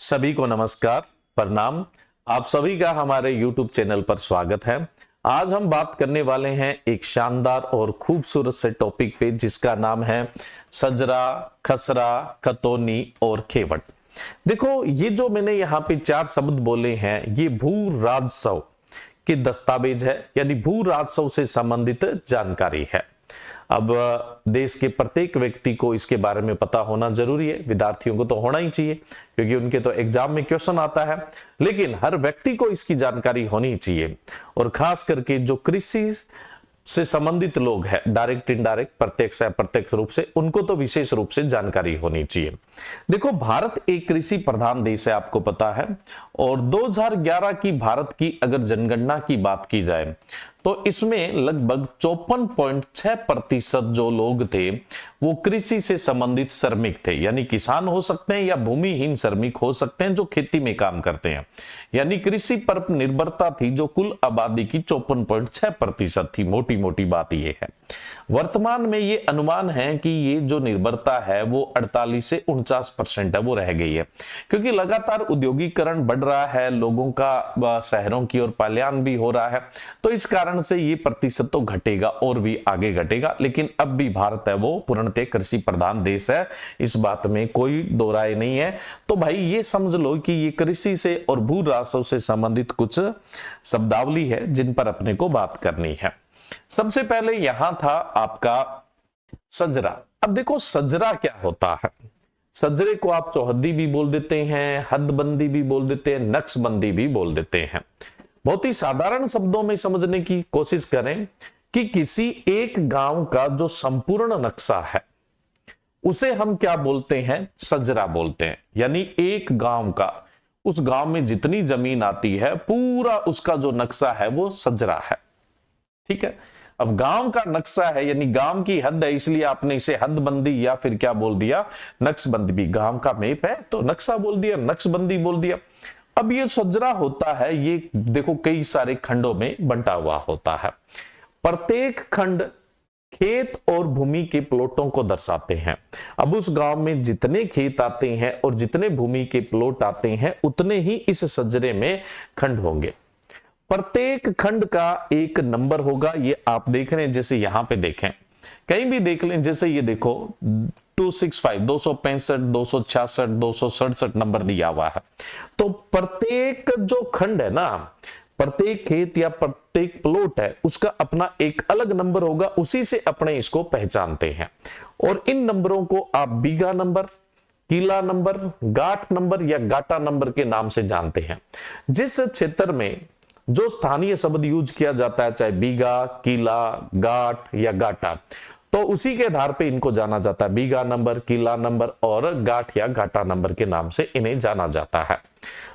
सभी को नमस्कार, प्रणाम। आप सभी का हमारे YouTube चैनल पर स्वागत है। आज हम बात करने वाले हैं एक शानदार और खूबसूरत से टॉपिक पे जिसका नाम है सजरा, खसरा, खतौनी और खेवट। देखो, ये जो मैंने यहाँ पे 4 शब्द बोले हैं, ये भू राजस्व के दस्तावेज है, यानी भू राजस्व से संबंधित जानकारी है। अब देश के प्रत्येक व्यक्ति को इसके बारे में पता होना जरूरी है। विद्यार्थियों को तो होना ही चाहिए क्योंकि उनके तो एग्जाम में क्वेश्चन आता है, लेकिन हर व्यक्ति को इसकी जानकारी होनी चाहिए। और खास करके जो कृषि से संबंधित लोग हैं, डायरेक्ट इनडायरेक्ट, प्रत्यक्ष या अप्रत्यक्ष रूप से, उनको तो विशेष रूप से जानकारी होनी चाहिए। देखो, भारत एक कृषि प्रधान देश है, आपको पता है। और 2011 की भारत की अगर जनगणना की बात की जाए तो इसमें लगभग 54.6% जो लोग थे वो कृषि से संबंधित श्रमिक थे, यानी किसान हो सकते हैं या भूमिहीन श्रमिक हो सकते हैं जो खेती में काम करते हैं। यानी कृषि पर निर्भरता थी जो कुल आबादी की 54.6% थी। मोटी मोटी बात यह है। वर्तमान में ये अनुमान है कि ये जो निर्भरता है वो 48 से 49% है, वो रह गई है, क्योंकि लगातार औद्योगिकरण बढ़ रहा है, लोगों का शहरों की ओर पलायन भी हो रहा है। तो इस कारण से ये प्रतिशत तो घटेगा और भी आगे घटेगा, लेकिन अब भी भारत है वो पूर्णतः कृषि प्रधान देश है, इस बात में कोई दो राय नहीं है। तो भाई ये समझ लो कि ये कृषि से और भू राजस्व से संबंधित कुछ शब्दावली है जिन पर अपने को बात करनी है। सबसे पहले यहां था आपका सजरा। अब देखो, सजरा क्या होता है। सजरे को आप चौहद्दी भी बोल देते हैं, हदबंदी भी बोल देते हैं, नक्शबंदी भी बोल देते हैं। बहुत ही साधारण शब्दों में समझने की कोशिश करें कि किसी एक गांव का जो संपूर्ण नक्शा है उसे हम क्या बोलते हैं, सजरा बोलते हैं। यानी एक गांव का, उस गांव में जितनी जमीन आती है पूरा उसका जो नक्शा है वो सजरा है। ठीक है। अब गांव का नक्शा है यानी गांव की हद है, इसलिए आपने इसे हदबंदी या फिर क्या बोल दिया, नक्शबंदी। भी गांव का मैप है तो नक्शा बोल दिया, नक्शबंदी बोल दिया। अब ये सजरा होता है, ये देखो कई सारे खंडों में बंटा हुआ होता है। प्रत्येक खंड खेत और भूमि के प्लॉटों को दर्शाते हैं। अब उस गांव में जितने खेत आते हैं और जितने भूमि के प्लॉट आते हैं उतने ही इस सजरे में खंड होंगे। प्रत्येक खंड का एक नंबर होगा। ये आप देख रहे हैं, जैसे यहां पे देखें, कहीं भी देख लें, जैसे ये देखो 265, 265, 266, 267 नंबर दिया हुआ है। तो प्रत्येक जो खंड है ना, प्रत्येक खेत या प्रत्येक प्लॉट है, उसका अपना एक अलग नंबर होगा, उसी से अपने इसको पहचानते हैं। और इन नंबरों को आप बीघा नंबर, किला नंबर, गांठ नंबर या गाटा नंबर के नाम से जानते हैं। जिस क्षेत्र में जो स्थानीय शब्द यूज किया जाता है, चाहे बीघा, किला, गांठ या गाटा, तो उसी के आधार पे इनको जाना जाता है। बीघा नंबर, किला नंबर और गांठ या गाटा नंबर के नाम से इन्हें जाना जाता है।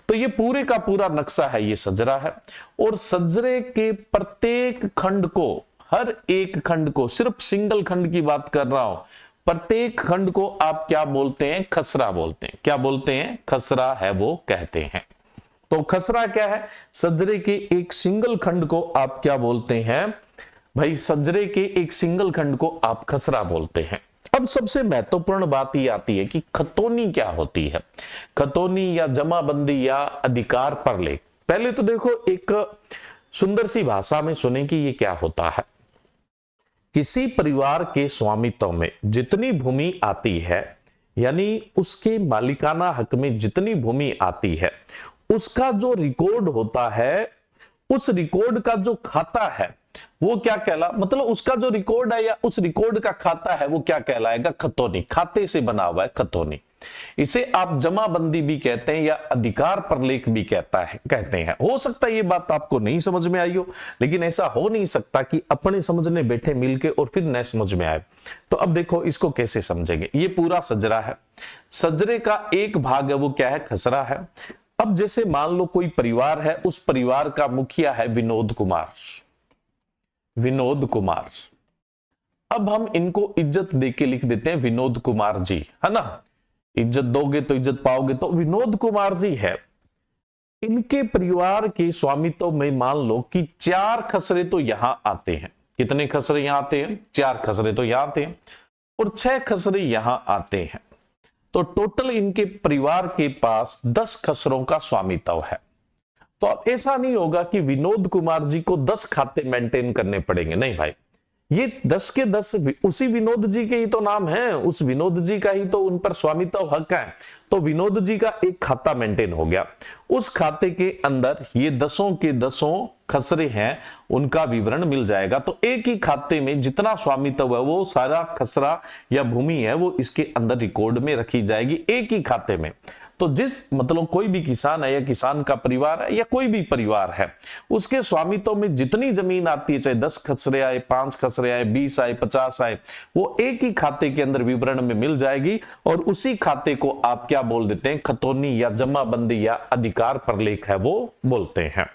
तो ये पूरे का पूरा नक्शा है, ये सजरा है। और सजरे के प्रत्येक खंड को, हर एक खंड को, सिर्फ सिंगल खंड की बात कर रहा हूं, प्रत्येक खंड को आप क्या बोलते हैं, खसरा बोलते हैं। क्या बोलते हैं, खसरा है वो कहते हैं। तो खसरा क्या है, सजरे के एक सिंगल खंड को आप क्या बोलते हैं भाई, सजरे के एक सिंगल खंड को आप खसरा बोलते हैं। अब सबसे महत्वपूर्ण बात ये आती है कि खतौनी क्या होती है। खतौनी या जमाबंदी या अधिकार पर लेख। पहले तो देखो, एक सुंदर सी भाषा में सुने कि ये क्या होता है। किसी परिवार के स्वामित्व में जितनी भूमि आती है, यानी उसके मालिकाना हक में जितनी भूमि आती है, उसका जो रिकॉर्ड होता है, उस रिकॉर्ड का जो खाता है वो क्या मतलब उसका जो रिकॉर्ड है या उस रिकॉर्ड का खाता है वो क्या कहलाएगा, खतौनी। खाते से बना हुआ है खतौनी। इसे आप जमाबंदी भी कहते हैं या अधिकार परलेख भी कहते हैं। हो सकता है ये बात आपको नहीं समझ में आई हो, लेकिन ऐसा हो नहीं सकता कि अपने समझने बैठे मिलके और फिर न समझ में आए। तो अब देखो इसको कैसे समझेंगे। ये पूरा सजरा है, सजरे का एक भाग है वो क्या है, खसरा है। अब जैसे मान लो कोई परिवार है, उस परिवार का मुखिया है विनोद कुमार। विनोद कुमार, अब हम इनको इज्जत देके लिख देते हैं विनोद कुमार जी, है ना। इज्जत दोगे तो इज्जत पाओगे। तो विनोद कुमार जी है, इनके परिवार के स्वामित्व में मान लो कि 4 खसरे तो यहां आते हैं। कितने खसरे यहां आते हैं, 4 खसरे तो यहां आते हैं और 6 खसरे यहां आते हैं। तो टोटल इनके परिवार के पास 10 खसरों का स्वामित्व है। तो अब ऐसा नहीं होगा कि विनोद कुमार जी को 10 खाते मेंटेन करने पड़ेंगे, नहीं भाई, ये 10 के 10 उसी विनोद जी के ही तो नाम है, उस विनोद जी का ही तो उन पर स्वामित्व हक है। तो विनोद जी का एक खाता मेंटेन हो गया, उस खाते के अंदर ये 10 के 10 खसरे हैं, उनका विवरण मिल जाएगा। तो एक ही खाते में जितना स्वामित्व है वो सारा खसरा या भूमि है वो इसके अंदर रिकॉर्ड में रखी जाएगी, एक ही खाते में। तो जिस मतलब कोई भी किसान है या किसान का परिवार है या कोई भी परिवार है, उसके स्वामित्व में जितनी जमीन आती है, चाहे 10 खसरे आए, 5 खसरे आए, 20 आए, 50 आए, वो एक ही खाते के अंदर विवरण में मिल जाएगी। और उसी खाते को आप क्या बोल देते हैं, खतौनी या जमाबंदी या अधिकार प्रलेख है वो बोलते हैं।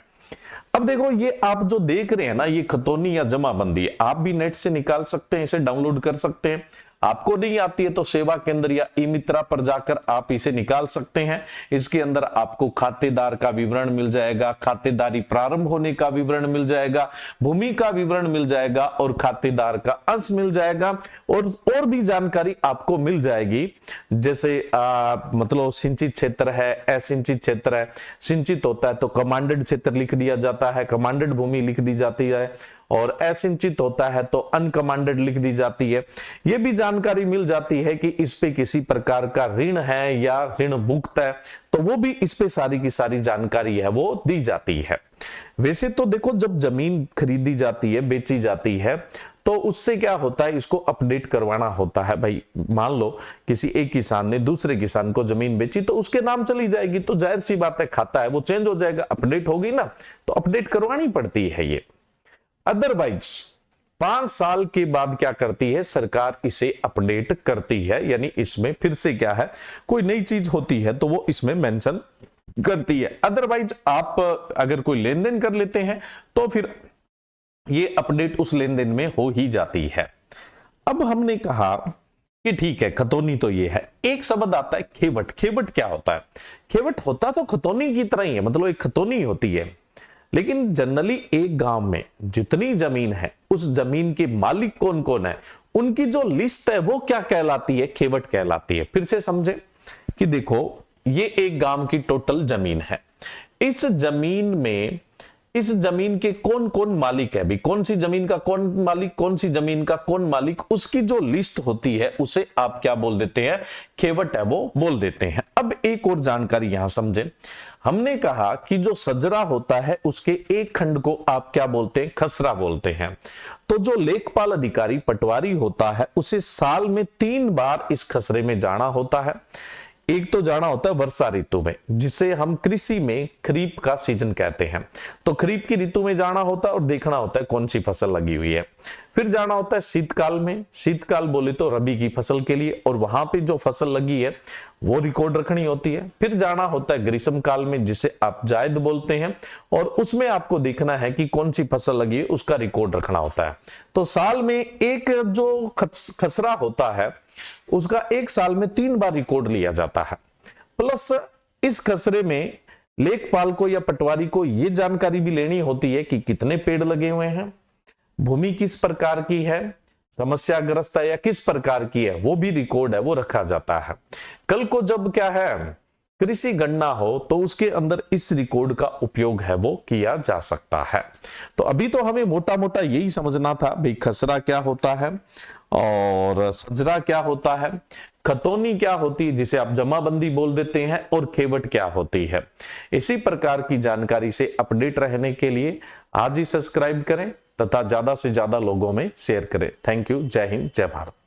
अब देखो ये आप जो देख रहे हैं ना, ये खतौनी या जमाबंदी आप भी नेट से निकाल सकते हैं, इसे डाउनलोड कर सकते हैं। आपको नहीं आती है तो सेवा केंद्र या ई मित्रा पर जाकर आप इसे निकाल सकते हैं। इसके अंदर आपको खातेदार का विवरण मिल जाएगा, खातेदारी प्रारंभ होने का विवरण मिल जाएगा, भूमि का विवरण मिल जाएगा और खातेदार का अंश मिल जाएगा। और भी जानकारी आपको मिल जाएगी, जैसे मतलब सिंचित क्षेत्र है, असिंचित क्षेत्र है। सिंचित होता है तो कमांडेड क्षेत्र लिख दिया जाता है, कमांडेड भूमि लिख दी जाती है, और असिंचित होता है तो अनकमांडेड लिख दी जाती है। यह भी जानकारी मिल जाती है कि इस पे किसी प्रकार का ऋण है या ऋण मुक्त है, तो वो भी इस पे सारी की सारी जानकारी है वो दी जाती है। वैसे तो देखो जब जमीन खरीदी जाती है, बेची जाती है, तो उससे क्या होता है, इसको अपडेट करवाना होता है। भाई मान लो किसी एक किसान ने दूसरे किसान को जमीन बेची तो उसके नाम चली जाएगी, तो जाहिर सी बात है खाता है वो चेंज हो जाएगा, अपडेट होगी ना, तो अपडेट करवानी पड़ती है ये। अदरवाइज 5 साल के बाद क्या करती है सरकार, इसे अपडेट करती है, यानी इसमें फिर से क्या है, कोई नई चीज होती है तो वो इसमें मेंशन करती है। अदरवाइज आप अगर कोई लेन देन कर लेते हैं तो फिर ये अपडेट उस लेन देन में हो ही जाती है। अब हमने कहा कि ठीक है खतौनी तो ये है, एक शब्द आता है खेवट। खेवट क्या होता है? खेवट होता तो खतौनी की तरह ही है, मतलब एक खतौनी होती है, लेकिन जनरली एक गांव में जितनी जमीन है उस जमीन के मालिक कौन कौन है, उनकी जो लिस्ट है वो क्या कहलाती है, खेवट कहलाती है। फिर से समझे कि देखो ये एक गांव की टोटल जमीन है, इस जमीन के कौन कौन मालिक है, भी कौन सी जमीन का कौन मालिक, कौन सी जमीन का कौन मालिक, उसकी जो लिस्ट होती है उसे आप क्या बोल देते हैं, खेवट है वो बोल देते हैं। अब एक और जानकारी यहां समझे, हमने कहा कि जो सजरा होता है उसके एक खंड को आप क्या बोलते हैं, खसरा बोलते हैं। तो जो लेखपाल अधिकारी पटवारी होता है उसे साल में 3 बार इस खसरे में जाना होता है। एक तो जाना होता है वर्षा ऋतु में, जिसे हम कृषि में खरीफ का सीजन कहते हैं, तो खरीफ की ऋतु में जाना होता है और देखना होता है कौन सी फसल लगी हुई है। फिर जाना होता है शीतकाल में, शीतकाल बोले तो रबी की फसल के लिए, और वहां पे जो फसल लगी है वो रिकॉर्ड रखनी होती है। फिर जाना होता है ग्रीष्म काल में, जिसे आप जायद बोलते हैं, और उसमें आपको देखना है कि कौन सी फसल लगी है उसका रिकॉर्ड रखना होता है। तो साल में एक जो खसरा होता है उसका एक साल में 3 बार रिकॉर्ड लिया जाता है। प्लस इस खसरे में लेखपाल को या पटवारी को यह जानकारी भी लेनी होती है कि कितने पेड़ लगे हुए हैं, भूमि किस प्रकार की है, समस्याग्रस्त है या किस प्रकार की है, वो भी रिकॉर्ड है वो रखा जाता है। कल को जब क्या है कृषि गणना हो तो उसके अंदर इस रिकॉर्ड का उपयोग है वो किया जा सकता है। तो अभी तो हमें मोटा मोटा यही समझना था भाई, खसरा क्या होता है और सजरा क्या होता है, खतौनी क्या होती है जिसे आप जमाबंदी बोल देते हैं, और खेवट क्या होती है। इसी प्रकार की जानकारी से अपडेट रहने के लिए आज ही सब्सक्राइब करें तथा ज्यादा से ज्यादा लोगों में शेयर करें। Thank you. जय हिंद, जय भारत।